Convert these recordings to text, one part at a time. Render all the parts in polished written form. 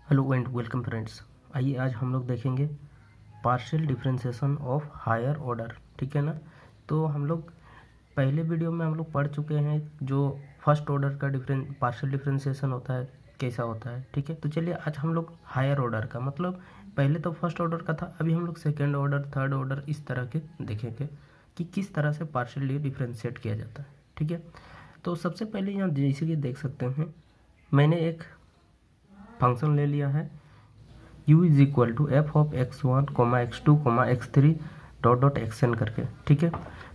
Hello and welcome friends. आइए आज हम लोग देखेंगे partial differentiation of higher order. ठीक है ना। तो हम लोग पहले वीडियो में हम लोग पढ़ चुके हैं जो फर्स्ट ऑर्डर का पार्शियल डिफरेंशिएशन होता है कैसा होता है। ठीक है, तो चलिए आज हम लोग हायर ऑर्डर का मतलब पहले तो फर्स्ट ऑर्डर का था, अभी हम लोग सेकेंड ऑर्डर थर्ड ऑर्डर इस तरह के देखेंगे कि किस तरह से पार्शियली डिफरेंशिएट किया जाता है। ठीक है, तो सबसे पहले यहाँ जैसे कि देख सकते हैं मैंने एक फंक्शन ले लिया है u is equal to f of x1 x2 x3 dot dot xn करके। ठीक है,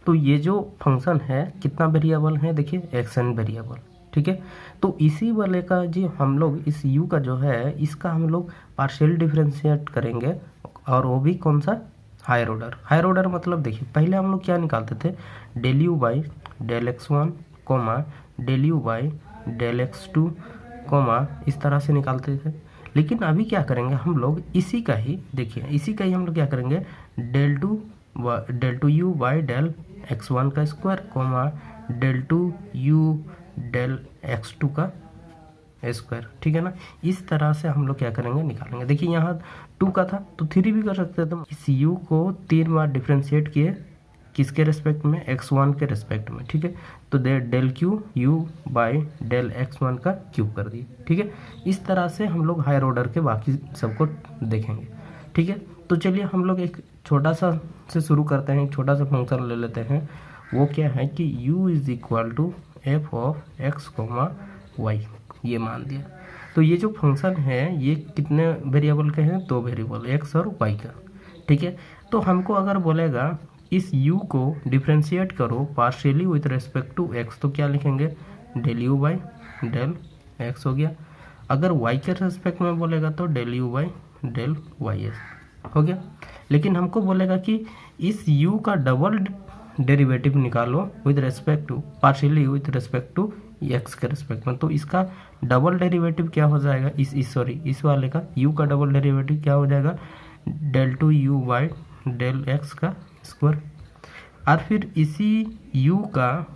तो ये जो फंक्शन है कितना वेरिएबल है, देखिए xn वेरिएबल। ठीक है, तो इसी वाले का जी हम लोग इस u का जो है इसका हम लोग पार्शियल डिफरेंशिएट करेंगे और वो भी कौन सा, हायर ऑर्डर। हायर ऑर्डर मतलब देखिए पहले हम लोग क्या निकालते थे, del u by del x1 del u by del x2 इस तरह से निकालते थे। लेकिन अभी क्या करेंगे हम लोग इसी का ही, देखिए इसी का ही हम लोग क्या करेंगे, del two u by del x1 का square del two u del x2 का स्क्वायर। ठीक है ना, इस तरह से हम लोग क्या करेंगे निकालेंगे। देखिए यहाँ 2 का था तो 3 भी कर सकते थे। इस u को 3 बार डिफ्रेंशिएट किए, किसके रेस्पेक्ट में, x1 के रेस्पेक्ट में। ठीक है, तो del q u by del x1 का क्यूब कर दिए। ठीक है, इस तरह से हम लोग हायर ऑर्डर के बाकी सबको देखेंगे। ठीक है, तो चलिए हम लोग एक छोटा सा से शुरू करते हैं, एक छोटा सा फंक्शन ले लेते हैं। वो क्या है कि u is equal to f of x y, ये मान दिया। तो ये जो फंक्शन है ये कितने वेरिएबल के हैं, 2 वेरिएबल x और y का। ठीक है, तो हमको अगर बोलेगा इस u को डिफ्रेंशिएट करो partially with respect to x, तो क्या लिखेंगे, del u by del x हो गया। अगर y के रेस्पेक्ट में बोलेगा तो del u by del y हो गया। लेकिन हमको बोलेगा कि इस u का डबल डेरिवेटिव निकालो with respect to, partially with respect to x के रेस्पेक्ट में। तो इसका डबल डेरिवेटिव क्या हो जाएगा, इस वाले का u का डबल डेरिवेटिव क्या हो जाएगा, del two u by del x का स्क्वायर। और फिर इसी u का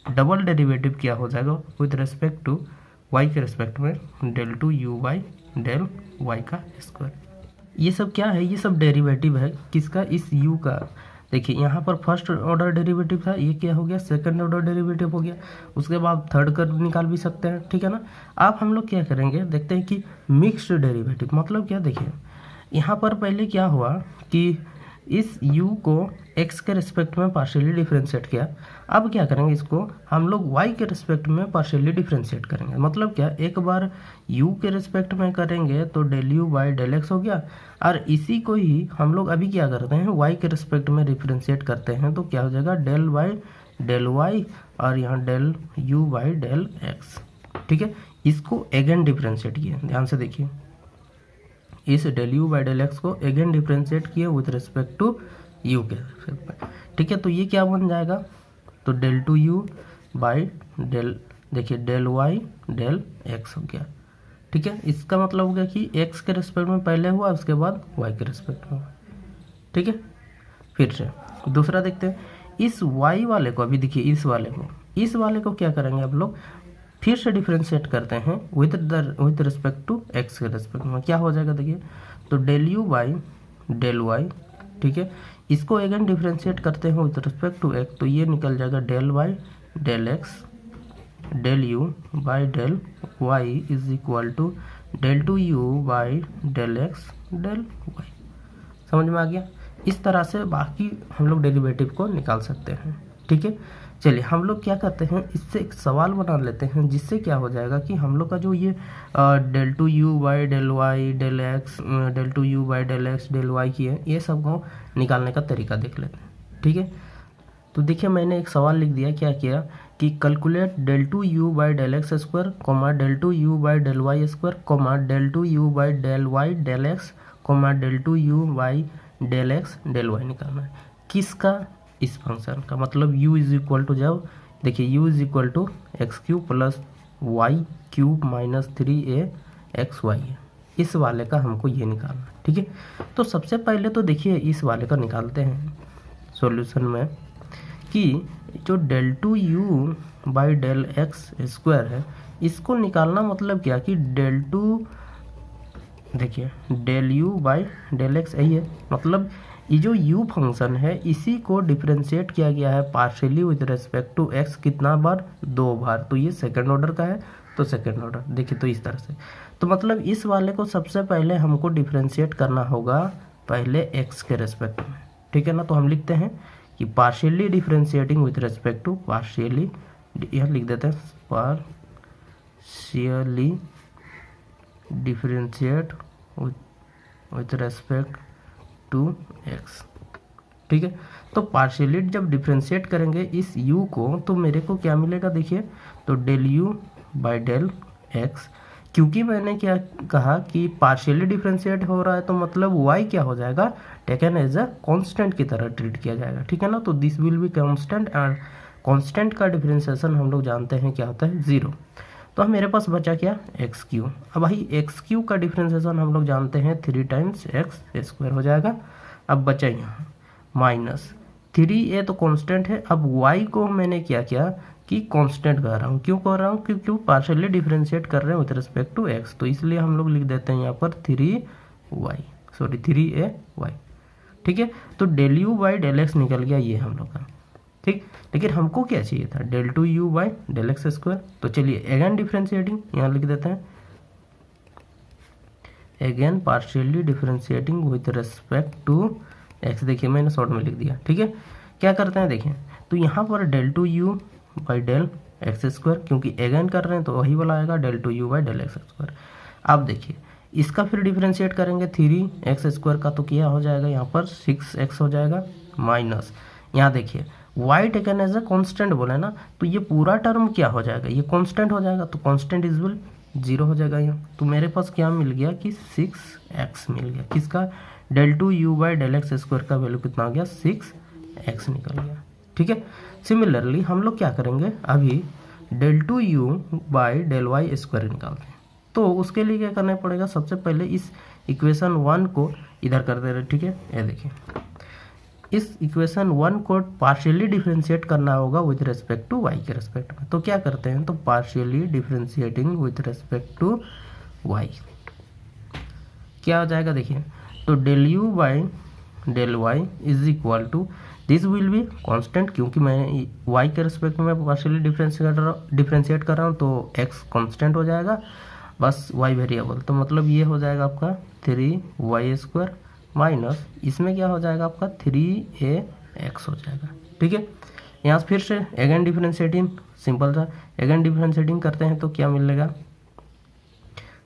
डबल डेरिवेटिव क्या हो जाएगा विथ रेस्पेक्ट टू y के रेस्पेक्ट में, del two u by del y का स्क्वायर। ये सब क्या है, ये सब डेरिवेटिव है किसका, इस u का। देखिए यहाँ पर फर्स्ट ऑर्डर डेरिवेटिव था, ये क्या हो गया, सेकंड ऑर्डर डेरिवेटिव हो गया। उसके बाद थर्ड का निकाल भी सकते हैं। ठीक है ना। अब हम लोग क्या करेंगे, देखते हैं कि मिक्स्ड डेरिवेटिव मतलब क्या। देखिए यहाँ पर पहले क्या हुआ कि इस u को x के रिस्पेक्ट में पार्शियली डिफरेंशिएट किया। अब क्या करेंगे, इसको हम लोग y के रिस्पेक्ट में पार्शियली डिफरेंशिएट करेंगे। मतलब क्या, एक बार u के रिस्पेक्ट में करेंगे तो del u by del x हो गया, और इसी को ही हम लोग अभी क्या करते हैं, y के रिस्पेक्ट में डिफरेंशिएट करते हैं तो क्या हो जाएगा, डेल बाई डेल y, और यहाँ del u by del x। ठीक है, इसको अगेन डिफरेंशिएट किए, ध्यान से देखिए, इस del u by del x को अगेन डिफरेंशिएट किए विथ रिस्पेक्ट टू u के रिस्पेक्ट में। ठीक है, तो ये क्या बन जाएगा, तो del two u by del, देखिए डेल y डेल x हो गया। ठीक है, इसका मतलब हो गया कि x के रिस्पेक्ट में पहले हुआ उसके बाद y के रिस्पेक्ट में हुआ। ठीक है, फिर से दूसरा देखते हैं, इस y वाले को, अभी देखिए इस वाले को क्या करेंगे आप लोग, फिर से डिफरेंशिएट करते हैं विथ रिस्पेक्ट टू x के रिस्पेक्ट में। क्या हो जाएगा देखिए, तो del u by del y। ठीक है, इसको अगेन डिफरेंशिएट करते हैं विथ रिस्पेक्ट टू x, तो ये निकल जाएगा del by del x del u by del y is equal to del two u by del x del y। समझ में आ गया। इस तरह से बाकी हम लोग डेरिवेटिव को निकाल सकते हैं। ठीक है, चलिए हम लोग क्या करते हैं, इससे एक सवाल बना लेते हैं जिससे क्या हो जाएगा कि हम लोग का जो ये del two u by del y del x, del two u by del x del y की है, ये सब को निकालने का तरीका देख लेते हैं। ठीक है, तो देखिए मैंने एक सवाल लिख दिया, क्या किया कि calculate del two u by del x square del two u by del y square del two u by del y del x del two u by del x del y निकालना है। किसका, इस function का। मतलब u is equal to, जब देखिए u is equal to x cube plus y cube minus 3a(x,y) है, इस वाले का हमको ये निकालना। ठीक है, तो सबसे पहले तो देखिए इस वाले का निकालते हैं सॉल्यूशन में कि जो del two u by del x square है, इसको निकालना मतलब क्या कि डेल टू देखिए del u by del x यही है, मतलब ये जो u फंक्शन है इसी को डिफ्रेंशिएट किया गया है partially with respect to x कितना बार, 2 बार। तो ये सेकंड ऑर्डर का है, तो सेकंड ऑर्डर देखिए तो इस तरह से। तो मतलब इस वाले को सबसे पहले हमको डिफ्रेंशिएट करना होगा पहले x के रेस्पेक्ट में, ठीक है ना। तो हम लिखते हैं कि partially differentiating with respect to, partially यह लिख देते हैं partially differentiate with respect to x, ठीक है। तो पार्शियली जब डिफ्रेंशिएट करेंगे इस u को तो मेरे को क्या मिलेगा देखिए, तो del u by del x, क्योंकि मैंने क्या कहा कि पार्शियली डिफ्रेंशिएट हो रहा है तो मतलब y क्या हो जाएगा, टेकन एज अ कांस्टेंट की तरह ट्रीट किया जाएगा, ठीक है ना। तो this will be constant and constant का डिफ्रेंशिएशन हम लोग जानते हैं क्या होता है, 0। तो मेरे पास बचा क्या, एक्स क्यू। अब भाई एक्स क्यू का डिफ्रेंशिएशन हम लोग जानते हैं 3 टाइम्स एक्स स्क्वायर हो जाएगा। अब बचा यहाँ माइनस 3a तो कांस्टेंट है। अब y को मैंने क्या किया कि कांस्टेंट कर रहा हूँ, क्यों कर रहा हूँ, क्योंकि पार्शियली डिफ्रेंशिएट कर रहे हैं विथ रिस्पेक्ट टू x, तो इसलिए हम लोग लिख देते हैं यहाँ पर 3a, ठीक है। तो del u by del x निकल गया ये हम लोग का, ठीक। लेकिन हमको क्या चाहिए था, del two u by del x square. तो चलिए अगेन डिफ्रेंशिएटिंग यहाँ लिख देते हैं, again partially differentiating with respect to x. देखिए मैंने शॉर्ट में लिख दिया, ठीक है। क्या करते हैं देखिए, तो यहाँ पर del two u by del x square, क्योंकि अगेन कर रहे हैं तो वही वाला आएगा del two u by del x square. अब देखिए इसका फिर डिफ्रेंशिएट करेंगे 3x स्क्वायर का, तो क्या हो जाएगा यहाँ पर 6x हो जाएगा, माइनस यहाँ देखिए y taken as a constant बोला है ना, तो ये पूरा टर्म क्या हो जाएगा, ये कांस्टेंट हो जाएगा, तो कांस्टेंट इज विल 0 हो जाएगा यहाँ। तो मेरे पास क्या मिल गया कि 6x मिल गया, किसका, del two u by del x square का वैल्यू कितना हो गया, 6x निकल गया, ठीक है। सिमिलरली हम लोग क्या करेंगे, अभी del two u by del y square निकालते हैं। तो उसके लिए क्या करना पड़ेगा, सबसे पहले इस इक्वेशन 1 को इधर कर दे रहे, ठीक है। ये देखिए इस इक्वेशन 1 को पार्शियली डिफ्रेंशिएट करना होगा विथ रेस्पेक्ट टू y के रेस्पेक्ट में। तो क्या करते हैं, तो partially differentiating with respect to y क्या हो जाएगा देखिए, तो del u by del y is equal to, this will be constant, क्योंकि मैं y के रेस्पेक्ट में पार्शियली डिफ्रेंशिएट कर रहा हूँ तो x कांस्टेंट हो जाएगा, बस y वेरिएबल। तो मतलब ये हो जाएगा आपका 3y स्क्वायर माइनस इसमें क्या हो जाएगा आपका 3ax हो जाएगा, ठीक है। यहाँ फिर से अगेन डिफ्रेंशिएटिंग, सिंपल सा अगेन डिफ्रेंशिएटिंग करते हैं तो क्या मिलेगा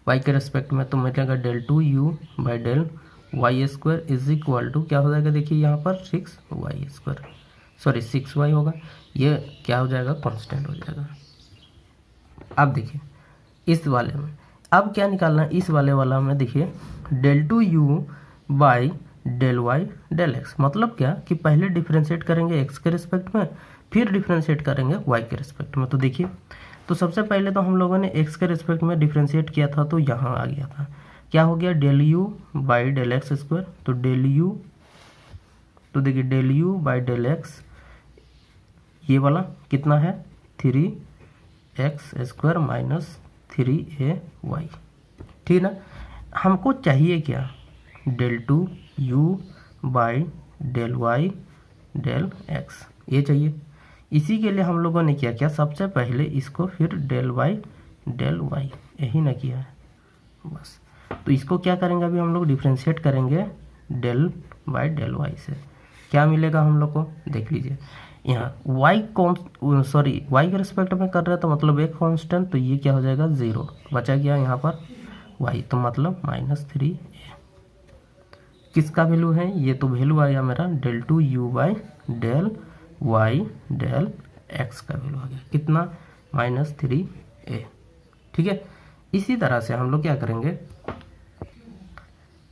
y के रेस्पेक्ट में, तो मिलेगा del two u by del y square is equal to क्या हो जाएगा देखिए यहाँ पर 6y स्क्वायर, सॉरी 6y होगा, ये क्या हो जाएगा कांस्टेंट हो जाएगा। अब देखिए इस वाले में अब क्या निकालना है, इस वाले वाला में देखिए del two u by del y del x, मतलब क्या कि पहले डिफ्रेंशिएट करेंगे x के रिस्पेक्ट में, फिर डिफ्रेंशिएट करेंगे y के रिस्पेक्ट में। तो देखिए तो सबसे पहले तो हम लोगों ने x के रिस्पेक्ट में डिफ्रेंशिएट किया था, तो यहाँ आ गया था, क्या हो गया del u by del x square, तो डेल यू, तो देखिए del u by del x ये वाला कितना है 3x स्क्वायर माइनस 3ay, ठीक ना। हमको चाहिए क्या, del two u by del y del x, ये चाहिए। इसी के लिए हम लोगों ने क्या किया, सबसे पहले इसको फिर डेल वाई यही ना किया है बस। तो इसको क्या करेंगे, अभी हम लोग डिफ्रेंशिएट करेंगे डेल बाई डेल वाई से, क्या मिलेगा हम लोग को देख लीजिए। यहाँ y के रिस्पेक्ट में कर रहे हैं तो मतलब एक कांस्टेंट, तो ये क्या हो जाएगा 0 बचा गया यहाँ पर y, तो मतलब -3a किसका वैल्यू है, ये तो वैल्यू आया मेरा del two u by del y del x का वैल्यू आ गया कितना -3a, ठीक है। इसी तरह से हम लोग क्या करेंगे,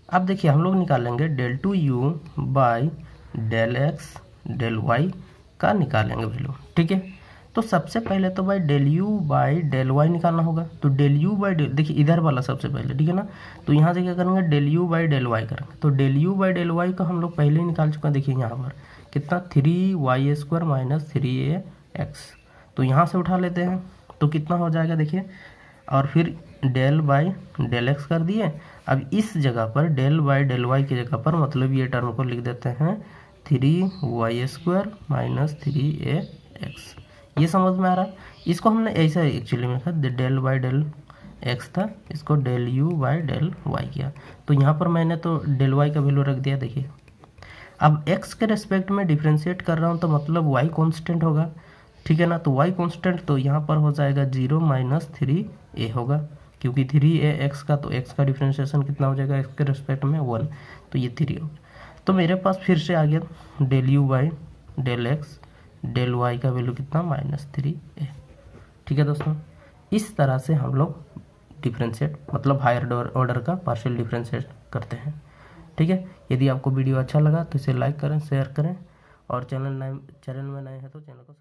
अब देखिए हम लोग निकालेंगे del two u by del x del y का निकालेंगे वैल्यू, ठीक है। तो सबसे पहले तो भाई del u by del y निकालना होगा, तो डेल यू बाई डेल, देखिए इधर वाला सबसे पहले, ठीक है ना। तो यहाँ से क्या करेंगे, del u by del y करेंगे, तो del u by del y का हम लोग पहले ही निकाल चुके हैं। देखिए यहाँ पर कितना 3y स्क्वायर माइनस 3ax, तो यहाँ से उठा लेते हैं तो कितना हो जाएगा देखिए, और फिर डेल बाई डेल एक्स कर दिए। अब इस जगह पर डेल बाई डेल वाई की जगह पर मतलब ये टर्म को लिख देते हैं 3y² माइनस 3ax। ये समझ में आ रहा है। इसको हमने ऐसा एक्चुअली में लिखा डेल बाई डेल एक्स था, इसको del u by del y किया। तो यहाँ पर मैंने तो डेल वाई का वैल्यू रख दिया। देखिए अब x के रेस्पेक्ट में डिफ्रेंशिएट कर रहा हूँ तो मतलब y कांस्टेंट होगा, ठीक है ना। तो y कांस्टेंट तो यहाँ पर हो जाएगा 0 माइनस 3a होगा, क्योंकि 3ax का तो x का डिफ्रेंशिएशन कितना हो जाएगा x के रेस्पेक्ट में 1, तो ये 3 होगा। तो मेरे पास फिर से आ गया del u by del x del y का वैल्यू कितना -3a। ठीक है दोस्तों, इस तरह से हम लोग डिफ्रेंशिएट मतलब हायर ऑर्डर का पार्शियल डिफ्रेंशिएट करते हैं। ठीक है, यदि आपको वीडियो अच्छा लगा तो इसे लाइक करें, शेयर करें और चैनल में नए हैं तो चैनल को